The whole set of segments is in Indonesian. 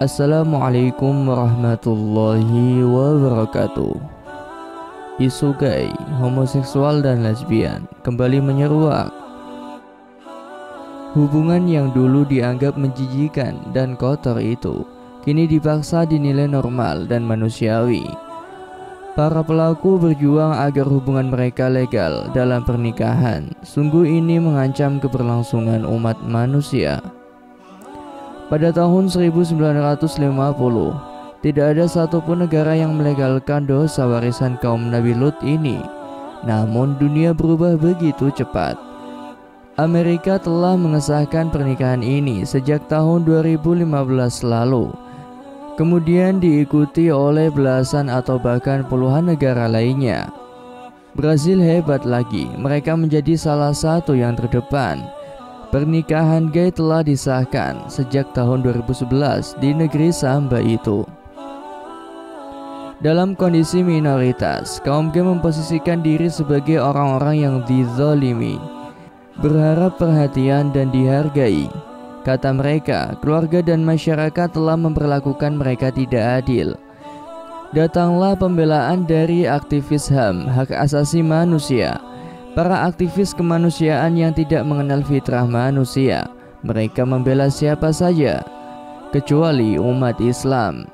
Assalamualaikum warahmatullahi wabarakatuh. Isu gay, homoseksual dan lesbian kembali menyeruak. Hubungan yang dulu dianggap menjijikan dan kotor itu kini dipaksa dinilai normal dan manusiawi. Para pelaku berjuang agar hubungan mereka legal dalam pernikahan. Sungguh ini mengancam keberlangsungan umat manusia. Pada tahun 1950, tidak ada satupun negara yang melegalkan dosa warisan kaum Nabi Lut ini. Namun dunia berubah begitu cepat. Amerika telah mengesahkan pernikahan ini sejak tahun 2015 lalu. Kemudian diikuti oleh belasan atau bahkan puluhan negara lainnya. Brazil hebat lagi, mereka menjadi salah satu yang terdepan. Pernikahan gay telah disahkan sejak tahun 2011 di negeri Samba itu. Dalam kondisi minoritas, kaum gay memposisikan diri sebagai orang-orang yang dizalimi, berharap perhatian dan dihargai. Kata mereka, keluarga dan masyarakat telah memperlakukan mereka tidak adil. Datanglah pembelaan dari aktivis HAM, hak asasi manusia. Para aktivis kemanusiaan yang tidak mengenal fitrah manusia. Mereka membela siapa saja, kecuali umat Islam.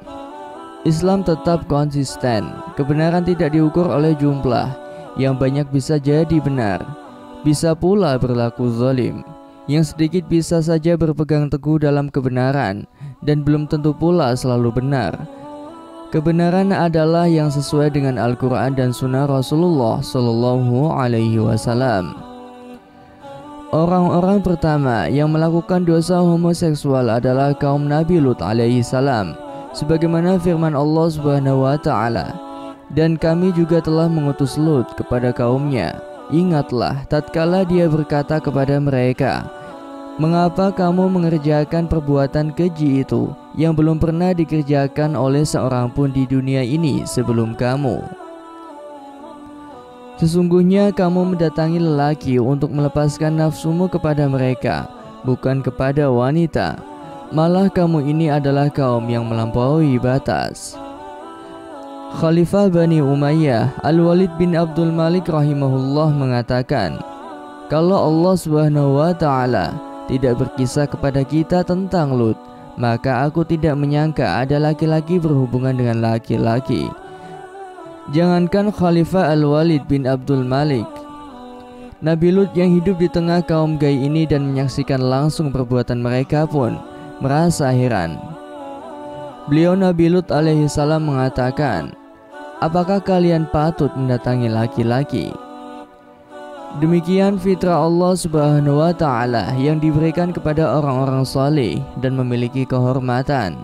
Islam tetap konsisten. Kebenaran tidak diukur oleh jumlah. Yang banyak bisa jadi benar, bisa pula berlaku zalim. Yang sedikit bisa saja berpegang teguh dalam kebenaran, dan belum tentu pula selalu benar. Kebenaran adalah yang sesuai dengan Al-Quran dan Sunnah Rasulullah Sallallahu Alaihi Wasallam. Orang-orang pertama yang melakukan dosa homoseksual adalah kaum Nabi Lut alaihi salam, sebagaimana firman Allah Subhanahu wa Ta'ala. Dan kami juga telah mengutus Lut kepada kaumnya. Ingatlah tatkala dia berkata kepada mereka, mengapa kamu mengerjakan perbuatan keji itu yang belum pernah dikerjakan oleh seorang pun di dunia ini sebelum kamu? Sesungguhnya kamu mendatangi lelaki untuk melepaskan nafsumu kepada mereka, bukan kepada wanita. Malah kamu ini adalah kaum yang melampaui batas. Khalifah Bani Umayyah Al-Walid bin Abdul Malik rahimahullah mengatakan, kalau Allah Subhanahu wa Ta'ala tidak berkisah kepada kita tentang Lut, maka aku tidak menyangka ada laki-laki berhubungan dengan laki-laki. Jangankan Khalifah Al-Walid bin Abdul Malik, Nabi Lut yang hidup di tengah kaum gay ini dan menyaksikan langsung perbuatan mereka pun merasa heran. Beliau Nabi Lut alaihi salam mengatakan, apakah kalian patut mendatangi laki-laki? Demikian fitrah Allah Subhanahu wa Ta'ala yang diberikan kepada orang-orang saleh dan memiliki kehormatan.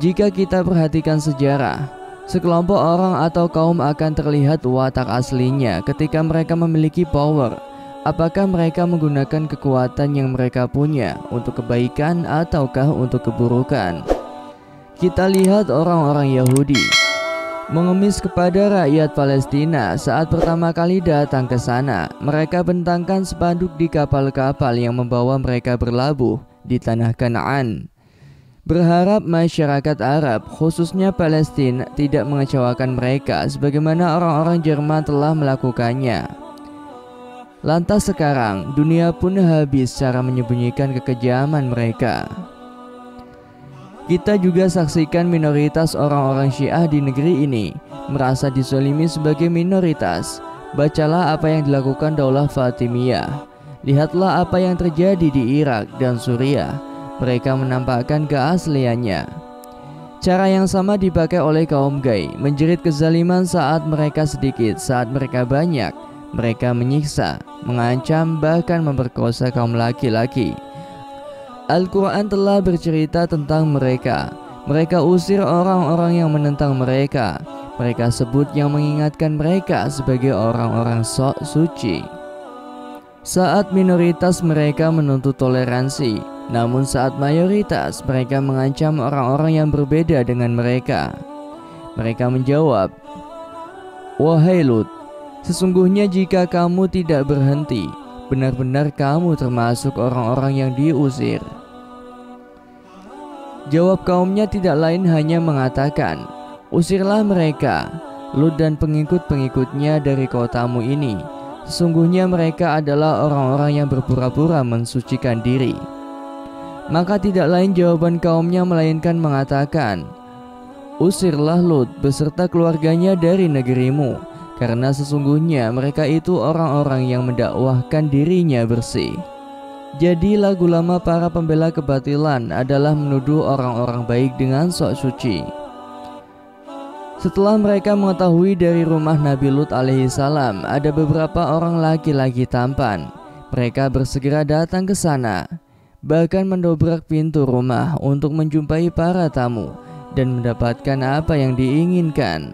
Jika kita perhatikan sejarah, sekelompok orang atau kaum akan terlihat watak aslinya ketika mereka memiliki power. Apakah mereka menggunakan kekuatan yang mereka punya untuk kebaikan ataukah untuk keburukan? Kita lihat orang-orang Yahudi mengemis kepada rakyat Palestina saat pertama kali datang ke sana. Mereka bentangkan spanduk di kapal-kapal yang membawa mereka berlabuh di tanah Kanaan, berharap masyarakat Arab, khususnya Palestina, tidak mengecewakan mereka sebagaimana orang-orang Jerman telah melakukannya. Lantas sekarang dunia pun habis cara menyembunyikan kekejaman mereka. Kita juga saksikan minoritas orang-orang Syiah di negeri ini merasa dizalimi sebagai minoritas. Bacalah apa yang dilakukan Daulah Fatimiyah. Lihatlah apa yang terjadi di Irak dan Suriah. Mereka menampakkan keasliannya. Cara yang sama dipakai oleh kaum gay, menjerit kezaliman saat mereka sedikit, saat mereka banyak. Mereka menyiksa, mengancam, bahkan memperkosa kaum laki-laki. Al-Quran telah bercerita tentang mereka. Mereka usir orang-orang yang menentang mereka. Mereka sebut yang mengingatkan mereka sebagai orang-orang sok suci. Saat minoritas mereka menuntut toleransi, namun saat mayoritas mereka mengancam orang-orang yang berbeda dengan mereka. Mereka menjawab, wahai Lut, sesungguhnya jika kamu tidak berhenti, benar-benar kamu termasuk orang-orang yang diusir. Jawab kaumnya tidak lain hanya mengatakan, "Usirlah mereka, Lut dan pengikut-pengikutnya dari kotamu ini. Sesungguhnya mereka adalah orang-orang yang berpura-pura mensucikan diri." Maka tidak lain jawaban kaumnya melainkan mengatakan, "Usirlah Lut beserta keluarganya dari negerimu, karena sesungguhnya mereka itu orang-orang yang mendakwahkan dirinya bersih." Jadi lagu lama para pembela kebatilan adalah menuduh orang-orang baik dengan sok suci. Setelah mereka mengetahui dari rumah Nabi Lut alaihissalam ada beberapa orang laki-laki tampan, mereka bersegera datang ke sana, bahkan mendobrak pintu rumah untuk menjumpai para tamu dan mendapatkan apa yang diinginkan.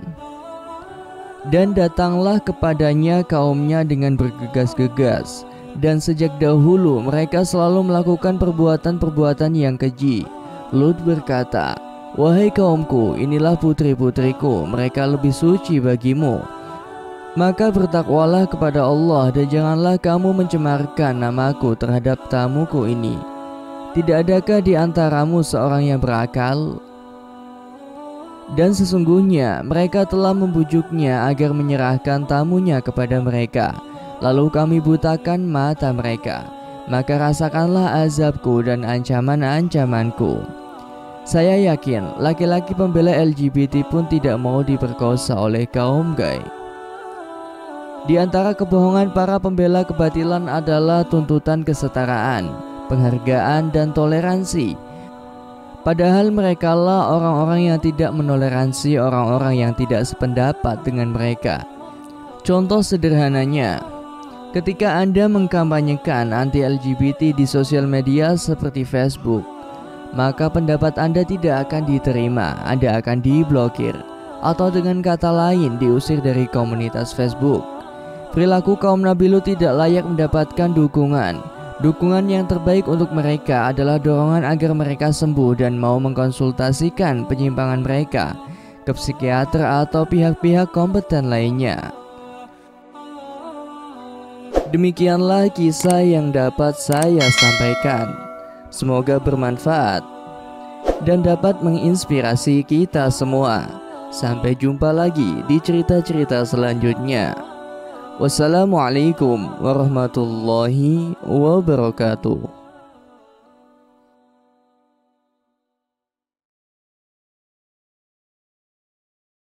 Dan datanglah kepadanya kaumnya dengan bergegas-gegas, dan sejak dahulu mereka selalu melakukan perbuatan-perbuatan yang keji. Lut berkata, "Wahai kaumku, inilah putri-putriku, mereka lebih suci bagimu. Maka bertakwalah kepada Allah dan janganlah kamu mencemarkan namaku terhadap tamuku ini. Tidak adakah di antaramu seorang yang berakal?" Dan sesungguhnya mereka telah membujuknya agar menyerahkan tamunya kepada mereka, lalu kami butakan mata mereka. Maka rasakanlah azabku dan ancaman-ancamanku. Saya yakin laki-laki pembela LGBT pun tidak mau diperkosa oleh kaum gay. Di antara kebohongan para pembela kebatilan adalah tuntutan kesetaraan, penghargaan, dan toleransi. Padahal merekalah orang-orang yang tidak menoleransi orang-orang yang tidak sependapat dengan mereka. Contoh sederhananya, ketika Anda mengkampanyekan anti-LGBT di sosial media seperti Facebook, maka pendapat Anda tidak akan diterima, Anda akan diblokir, atau dengan kata lain diusir dari komunitas Facebook. Perilaku kaum Nabi Lut tidak layak mendapatkan dukungan. Dukungan yang terbaik untuk mereka adalah dorongan agar mereka sembuh dan mau mengkonsultasikan penyimpangan mereka ke psikiater atau pihak-pihak kompeten lainnya. Demikianlah kisah yang dapat saya sampaikan. Semoga bermanfaat dan dapat menginspirasi kita semua. Sampai jumpa lagi di cerita-cerita selanjutnya. Wassalamualaikum warahmatullahi wabarakatuh.